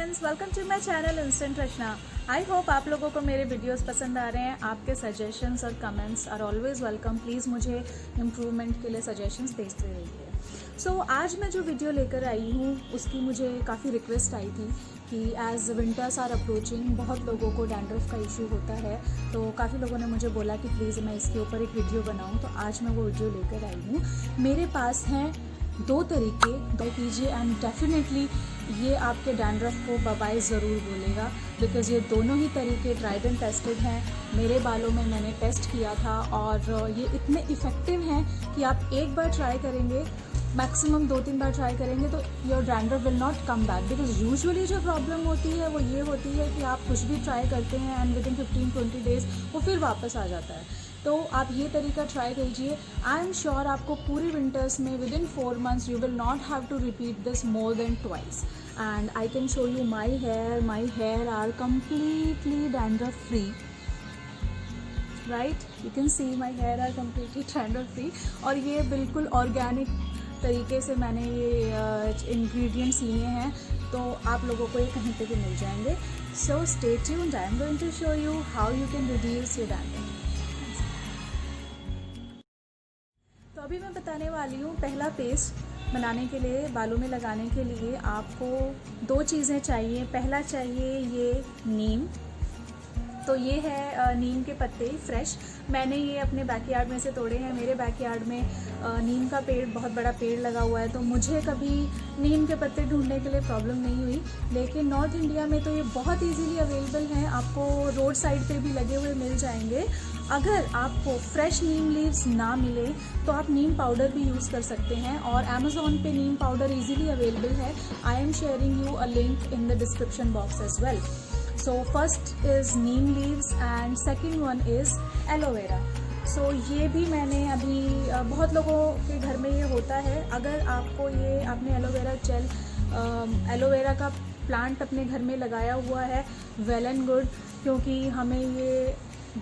Friends, welcome to my channel instant Rachna. I hope आप लोगों को मेरे वीडियोस पसंद आ रहे हैं। आपके सजेशंस और comments are always welcome. Please मुझे इम्प्रूवमेंट के लिए सजेशंस भेजते रहिए। सो आज मैं जो वीडियो लेकर आई हूँ उसकी मुझे काफ़ी रिक्वेस्ट आई थी कि एज़ विंटर्स आर अप्रोचिंग बहुत लोगों को डैंड्रफ का इशू होता है, तो काफ़ी लोगों ने मुझे बोला कि प्लीज़ मैं इसके ऊपर एक वीडियो बनाऊँ। तो आज मैं वो वीडियो लेकर आई हूँ। मेरे पास हैं दो तरीके, दो कीजिए एंड डेफिनेटली ये आपके डैंड्रफ को बाय ज़रूर बोलेगा, बिकॉज़ ये दोनों ही तरीके ट्राइड एंड टेस्टेड हैं। मेरे बालों में मैंने टेस्ट किया था और ये इतने इफ़ेक्टिव हैं कि आप एक बार ट्राई करेंगे, मैक्सिमम 2-3 बार ट्राई करेंगे तो your dandruff will not come back. Because usually जो प्रॉब्लम होती है वो ये होती है कि आप कुछ भी ट्राई करते हैं एंड विद इन 15-20 डेज़ वो फिर वापस आ जाता है। तो आप ये तरीका ट्राई कीजिए। आई एम श्योर आपको पूरी विंटर्स में within 4 months you will not have to repeat this more than twice. And I can show you my hair are completely dandruff free, right? You can see my hair are completely dandruff free. और ये बिल्कुल organic तरीके से मैंने ये ingredients लिए हैं, तो आप लोगों को ये कहीं पे भी मिल जाएंगे। So stay tuned, I am going to show you how you can reduce your dandruff. तो अभी मैं बताने वाली हूँ, पहला पेस्ट बनाने के लिए, बालों में लगाने के लिए आपको 2 चीज़ें चाहिए। पहला चाहिए ये नीम। तो ये है नीम के पत्ते फ्रेश, मैंने ये अपने बैकयार्ड में से तोड़े हैं। मेरे बैकयार्ड में नीम का पेड़, बहुत बड़ा पेड़ लगा हुआ है, तो मुझे कभी नीम के पत्ते ढूंढने के लिए प्रॉब्लम नहीं हुई। लेकिन नॉर्थ इंडिया में तो ये बहुत इजीली अवेलेबल हैं, आपको रोड साइड पे भी लगे हुए मिल जाएंगे। अगर आपको फ्रेश नीम लीव्स ना मिले तो आप नीम पाउडर भी यूज़ कर सकते हैं, और अमेज़ॉन पे नीम पाउडर इजीली अवेलेबल है। I am sharing you a link in the description box as well. So first is neem leaves and second one is aloe vera. So ये भी मैंने अभी बहुत लोगों के घर में ये होता है। अगर आपको ये आपने एलोवेरा का प्लांट अपने घर में लगाया हुआ है, वेल एंड गुड, क्योंकि हमें ये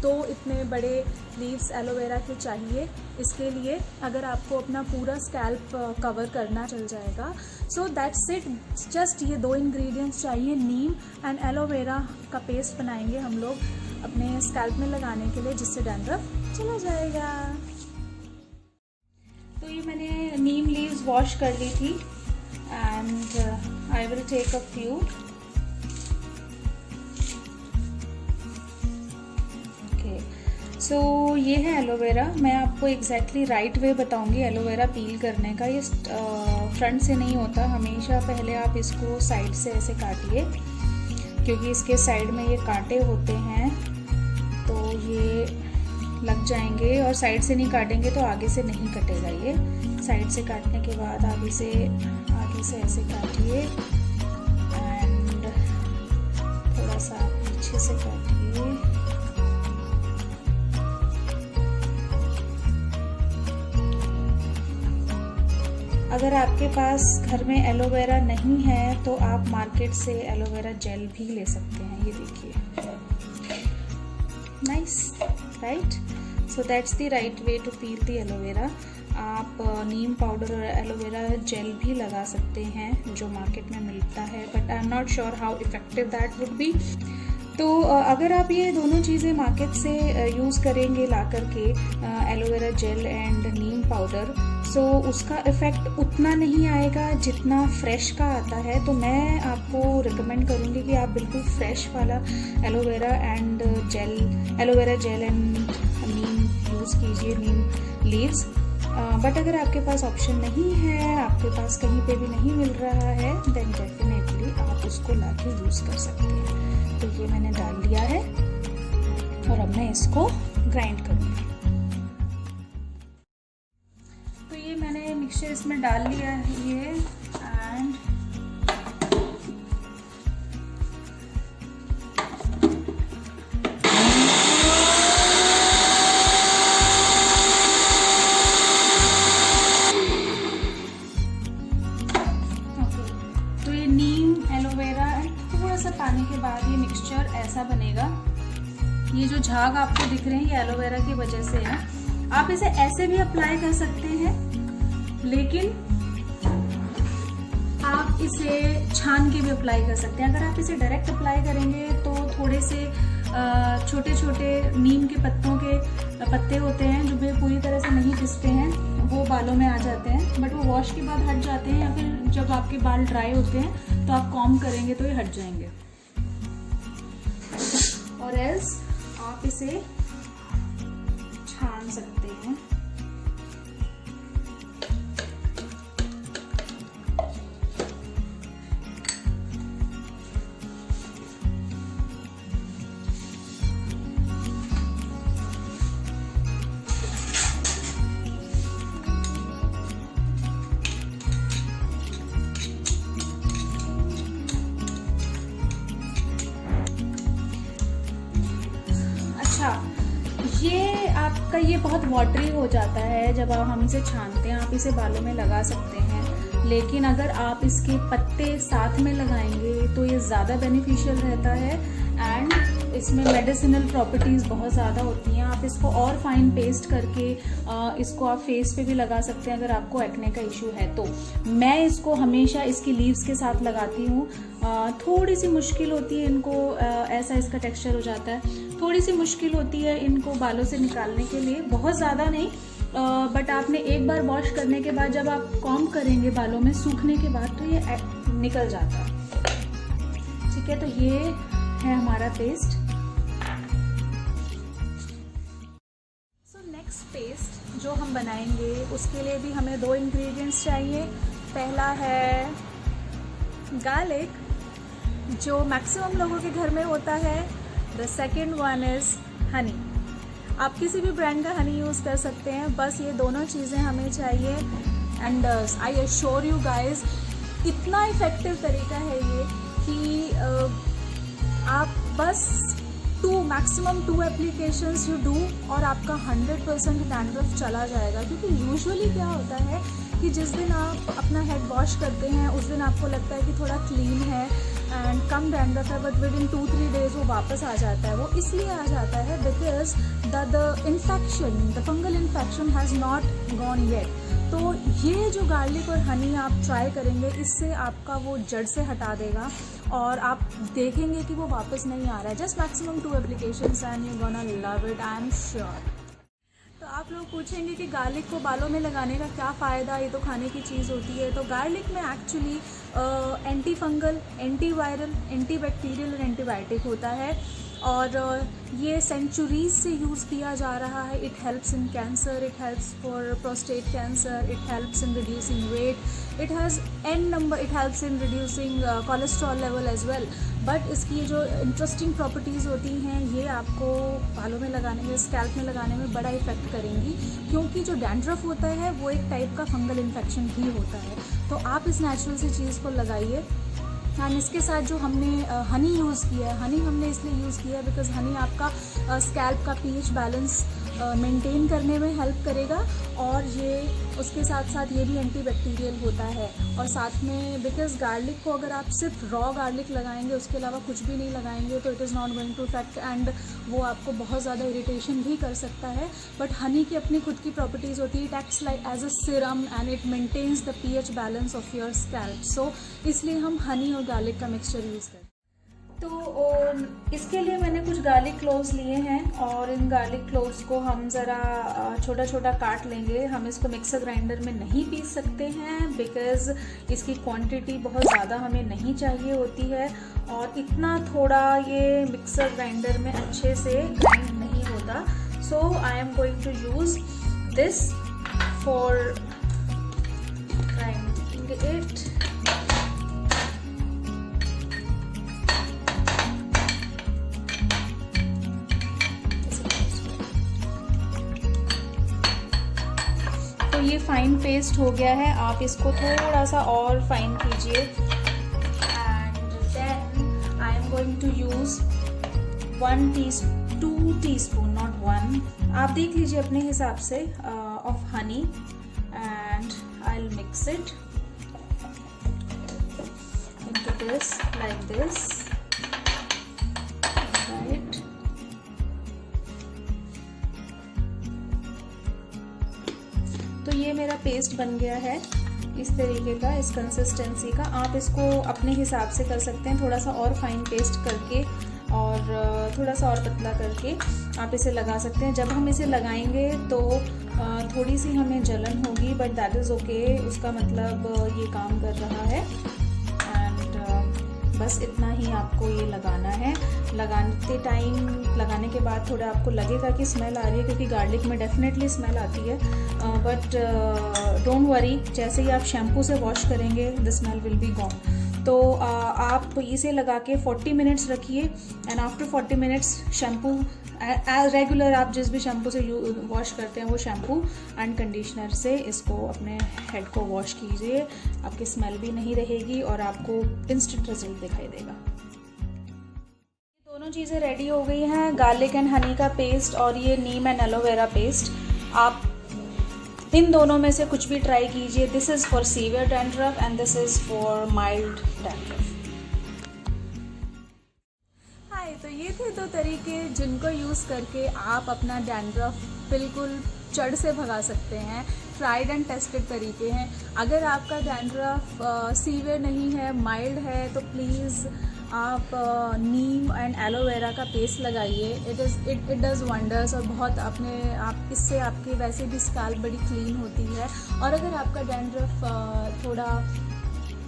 2 इतने बड़े लीव्स एलोवेरा के चाहिए। इसके लिए अगर आपको अपना पूरा स्कैल्प कवर करना चल जाएगा। सो दैट्स इट, जस्ट ये 2 इंग्रेडिएंट्स चाहिए, नीम एंड एलोवेरा का पेस्ट बनाएंगे हम लोग अपने स्कैल्प में लगाने के लिए, जिससे डैंड्रफ चला जाएगा। तो ये मैंने नीम लीव्स वॉश कर ली थी and I will take a few. So ये है एलोवेरा। मैं आपको एग्जैक्टली राइट वे बताऊंगी एलोवेरा पील करने का। ये फ्रंट से नहीं होता, हमेशा पहले आप इसको साइड से ऐसे काटिए, क्योंकि इसके साइड में ये कांटे होते हैं तो ये लग जाएंगे, और साइड से नहीं काटेंगे तो आगे से नहीं कटेगा। ये साइड से काटने के बाद आगे से ऐसे काटिए एंड थोड़ा सा पीछे से काटिए। अगर आपके पास घर में एलोवेरा नहीं है तो आप मार्केट से एलोवेरा जेल भी ले सकते हैं। ये देखिए, nice, right? So that's the right way to peel the aloe vera. आप नीम पाउडर और एलोवेरा जेल भी लगा सकते हैं जो मार्केट में मिलता है, but I am not sure how effective that would be. तो अगर आप ये दोनों चीज़ें मार्केट से यूज़ करेंगे ला करके, aloe vera gel and neem powder, so उसका इफ़ेक्ट उतना नहीं आएगा जितना फ्रेश का आता है। तो मैं आपको रिकमेंड करूँगी कि आप बिल्कुल फ्रेश वाला aloe vera gel and Neem use कीजिए, नीम लीव्स। बट अगर आपके पास ऑप्शन नहीं है, आपके पास कहीं पे भी नहीं मिल रहा है, देन डेफिनेटली आप उसको ला के यूज़ कर सकते हैं। तो ये मैंने डाल दिया है और अब मैं इसको ग्राइंड करूँगी। तो ये मैंने मिक्सचर इसमें डाल लिया है ये, एंड तो ये नीम, एलोवेरा एंड थोड़ा सा पानी के बाद ये मिक्सचर ऐसा बनेगा। ये जो झाग आपको दिख रहे हैं ये एलोवेरा की वजह से है। आप इसे ऐसे भी अप्लाई कर सकते हैं, लेकिन आप इसे छान के भी अप्लाई कर सकते हैं। अगर आप इसे डायरेक्ट अप्लाई करेंगे तो थोड़े से छोटे छोटे नीम के पत्तों के पत्ते होते हैं जो भी पूरी तरह से नहीं पिसते हैं, वो बालों में आ जाते हैं, बट वो वॉश के बाद हट जाते हैं, या फिर जब आपके बाल ड्राई होते हैं तो आप कॉम्ब करेंगे तो ये हट जाएंगे। और एल्स आप इसे छान सकते हैं। ये आपका ये बहुत वाटरी हो जाता है जब हम इसे छानते हैं। आप इसे बालों में लगा सकते हैं, लेकिन अगर आप इसके पत्ते साथ में लगाएंगे तो ये ज़्यादा बेनिफिशियल रहता है एंड इसमें मेडिसिनल प्रॉपर्टीज़ बहुत ज़्यादा होती हैं। आप इसको और फाइन पेस्ट करके इसको आप फेस पे भी लगा सकते हैं अगर आपको एक्ने का इशू है तो। मैं इसको हमेशा इसकी लीव्स के साथ लगाती हूँ। थोड़ी सी मुश्किल होती है इनको, ऐसा इसका टेक्सचर हो जाता है, थोड़ी सी मुश्किल होती है इनको बालों से निकालने के लिए, बहुत ज़्यादा नहीं, बट आपने एक बार वॉश करने के बाद जब आप कॉम्ब करेंगे बालों में सूखने के बाद तो ये निकल जाता है। ठीक है, तो ये है हमारा पेस्ट। सो नेक्स्ट पेस्ट जो हम बनाएंगे उसके लिए भी हमें 2 इंग्रेडिएंट्स चाहिए। पहला है गार्लिक, जो मैक्सिमम लोगों के घर में होता है। The second one is Honey. आप किसी भी ब्रांड का हनी यूज़ कर सकते हैं, बस ये दोनों चीज़ें हमें चाहिए। And I assure you guys, इतना इफ़ेक्टिव तरीका है ये कि आप बस मैक्सिमम 2 एप्लीकेशंस यू डू और आपका 100% डैंड्रफ चला जाएगा। क्योंकि यूजुअली क्या होता है कि जिस दिन आप अपना हेड वॉश करते हैं उस दिन आपको लगता है कि थोड़ा क्लीन है एंड कम डैंड्रफ है, बट विद इन 2-3 डेज वो वापस आ जाता है। वो इसलिए आ जाता है because the infection, the fungal infection has not gone yet. तो ये जो गार्लिक और हनी आप ट्राई करेंगे, इससे आपका वो जड़ से हटा देगा और आप देखेंगे कि वो वापस नहीं आ रहा है। Just maximum 2 applications and you gonna love it, I am sure. तो आप लोग पूछेंगे कि गार्लिक को बालों में लगाने का क्या फ़ायदा, ये तो खाने की चीज़ होती है। तो गार्लिक में actually anti fungal, anti viral, anti bacterial और एंटीबायोटिक होता है और ये सेंचुरीज से यूज़ किया जा रहा है। It helps in cancer, it helps for prostate cancer, it helps in reducing weight, it has it helps in reducing cholesterol level as well. But इसकी ये जो इंटरेस्टिंग प्रॉपर्टीज़ होती हैं ये आपको बालों में लगाने में, स्कैल्प में लगाने में बड़ा इफेक्ट करेंगी, क्योंकि जो डैंड्रफ होता है वो एक टाइप का फंगल इन्फेक्शन ही होता है। तो आप इस नेचुरल सी चीज़ को लगाइए। एंड इसके साथ जो हमने हनी यूज़ किया है, हनी हमने इसलिए यूज़ किया है बिकॉज हनी आपका स्कैल्प का पीएच बैलेंस मेंटेन करने में हेल्प करेगा और ये उसके साथ साथ ये भी एंटीबैक्टीरियल होता है। और साथ में बिकॉज गार्लिक को अगर आप सिर्फ रॉ गार्लिक लगाएंगे, उसके अलावा कुछ भी नहीं लगाएंगे, तो it is not going to effect and वो आपको बहुत ज़्यादा इरिटेशन भी कर सकता है। बट हनी की अपनी खुद की प्रॉपर्टीज़ होती है, it acts like as a serum and it maintains the pH balance of your scalp. So इसलिए हम हनी और गार्लिक का मिक्सचर यूज़ करते हैं। तो इसके लिए मैंने कुछ गार्लिक क्लोव्स लिए हैं और इन गार्लिक क्लोव्स को हम ज़रा छोटा छोटा काट लेंगे। हम इसको मिक्सर ग्राइंडर में नहीं पीस सकते हैं बिकॉज़ इसकी क्वांटिटी बहुत ज़्यादा हमें नहीं चाहिए होती है और इतना थोड़ा ये मिक्सर ग्राइंडर में अच्छे से ग्राइंड नहीं होता। So I am going to use this for grinding it. ये फाइन पेस्ट हो गया है, आप इसको थोड़ा सा और फाइन कीजिए। And then I am going to use 2 teaspoon, not 1, आप देख लीजिए अपने हिसाब से, of honey and I will mix it into this like this, right. तो ये मेरा पेस्ट बन गया है। इस तरीके का, इस कंसिस्टेंसी का। आप इसको अपने हिसाब से कर सकते हैं, थोड़ा सा और फाइन पेस्ट करके और थोड़ा सा और पतला करके आप इसे लगा सकते हैं। जब हम इसे लगाएंगे तो थोड़ी सी हमें जलन होगी, बट दैट इज़ ओके, उसका मतलब ये काम कर रहा है। एंड बस इतना ही आपको ये लगाना है। लगाने के बाद थोड़ा आपको लगेगा कि स्मेल आ रही है, क्योंकि गार्लिक में डेफिनेटली स्मेल आती है, बट डोंट वरी, जैसे ही आप शैम्पू से वॉश करेंगे the smell will be gone. तो आप इसे लगा के 40 मिनट्स रखिए and after 40 minutes shampoo as regular, आप जिस भी शैम्पू से वॉश करते हैं वो शैम्पू एंड कंडीशनर से इसको अपने हेड को वॉश कीजिए। आपकी स्मेल भी नहीं रहेगी और आपको इंस्टेंट रिजल्ट दिखाई देगा। दोनों चीज़ें रेडी हो गई हैं, गार्लिक एंड हनी का पेस्ट और ये नीम एंड एलोवेरा पेस्ट। आप इन दोनों में से कुछ भी ट्राई कीजिए। This is for severe dandruff and this is for mild dandruff. Hi, तो ये थे दो तरीके जिनको यूज़ करके आप अपना डैंड्रफ बिल्कुल जड़ से भगा सकते हैं। ट्राइड एंड टेस्टेड तरीके हैं। अगर आपका डैंड्रफ सीवियर नहीं है, माइल्ड है, तो प्लीज़ आप नीम एंड एलोवेरा का पेस्ट लगाइए। इट डज़ वंडर्स और बहुत इससे आपकी वैसे भी स्कैल्प बड़ी क्लीन होती है। और अगर आपका डैंड्रफ थोड़ा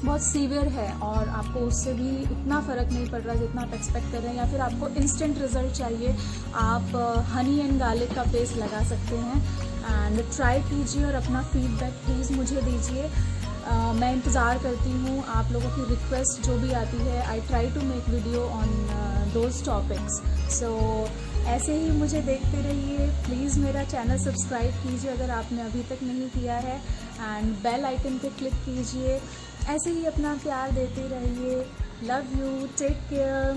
बहुत सीवियर है और आपको उससे भी उतना फ़र्क नहीं पड़ रहा जितना आप एक्सपेक्ट कर रहे हैं, या फिर आपको इंस्टेंट रिज़ल्ट चाहिए, आप हनी एंड गार्लिक का पेस्ट लगा सकते हैं। एंड ट्राई कीजिए और अपना फीडबैक प्लीज़ मुझे दीजिए। मैं इंतज़ार करती हूँ आप लोगों की रिक्वेस्ट जो भी आती है। I try to make video on those topics. So ऐसे ही मुझे देखते रहिए। प्लीज़ मेरा चैनल सब्सक्राइब कीजिए अगर आपने अभी तक नहीं किया है, एंड बेल आइकन पे क्लिक कीजिए। ऐसे ही अपना प्यार देते रहिए। Love you, take care.